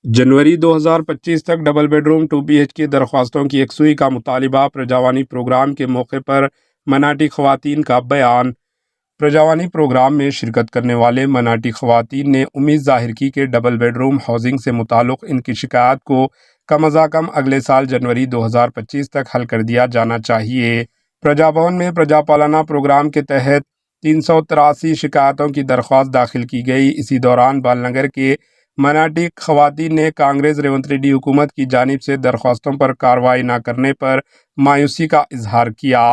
जनवरी 2025 तक double bedroom 2 BHK दरख्वास्तों की यकसुई का मुतालिबा। प्रजावानी प्रोग्राम के मौके पर मनाटी ख़वातीन का बयान। प्रजावानी प्रोग्राम में शिरकत करने वाले मनाटी ख़वातीन ने उम्मीद ज़ाहिर की कि डबल बेडरूम हाउसिंग से मुताल्लिक़ इनकी शिकायत को कम अज़ कम अगले साल जनवरी 2025 तक हल कर दिया जाना चाहिए। प्रजा भवन में प्रजापालना प्रोग्राम के तहत 383 शिकायतों की दरख्वास्त दाखिल की गई। इसी दौरान बालनगर के मनाटी ख़वातीन ने कांग्रेस रेवंत रेड्डी हुकूमत की जानिब से दरख्वास्तों पर कार्रवाई न करने पर मायूसी का इजहार किया।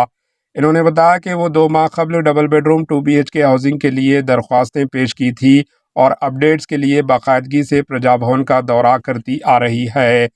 इन्होंने बताया कि वो 2 माह कबल डबल बेडरूम 2 BHK हाउसिंग के लिए दरख्वास्तें पेश की थी और अपडेट्स के लिए बाकायदगी से प्रजा भवन का दौरा करती आ रही है।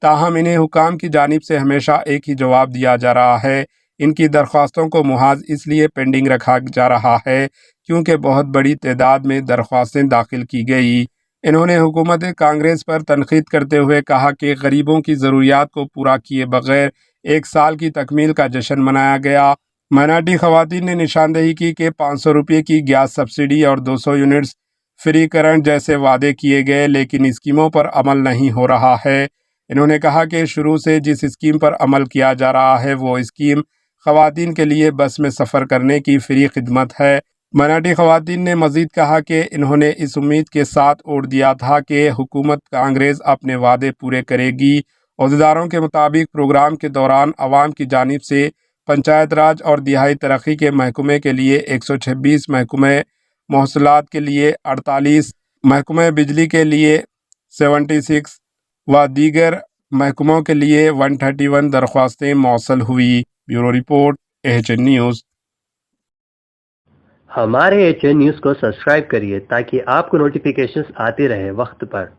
ताहम इन्हें हुकाम की जानिब से हमेशा एक ही जवाब दिया जा रहा है। इनकी दरख्वास्तों को मुहाज इसलिए पेंडिंग रखा जा रहा है क्योंकि बहुत बड़ी तादाद में दरख्वास्तें दाखिल की गई। इन्होंने हुकूमत कांग्रेस पर तनकीद करते हुए कहा कि गरीबों की ज़रूरियात को पूरा किए बगैर 1 साल की तकमील का जश्न मनाया गया। मनाटी ख़वातीन ने निशानदेही की कि 500 रुपये की गैस सब्सिडी और 200 यूनिट्स फ्री करंट जैसे वादे किए गए, लेकिन स्कीमों पर अमल नहीं हो रहा है। इन्होंने कहा कि शुरू से जिस स्कीम पर अमल किया जा रहा है वो स्कीम ख़वातीन के लिए बस में सफ़र करने की फ्री खिदमत है। मराठी ख़वातीन ने मज़ीद कहा कि इन्होंने इस उम्मीद के साथ वोट दिया था कि हुकूमत कांग्रेस अपने वादे पूरे करेगी। अहदेदारों के मुताबिक प्रोग्राम के दौरान आवाम की जानिब से पंचायत राज और दिहाई तरक्की के महकमे के लिए 126, महकमे मौसलात के लिए 48, महकमे बिजली के लिए 76 व दीगर महकमों के लिए 131 दरख्वास्तें मौसल हुई। Bureau report, AHN news. हमारे AHN न्यूज़ को सब्सक्राइब करिए ताकि आपको नोटिफिकेशंस आते रहे वक्त पर।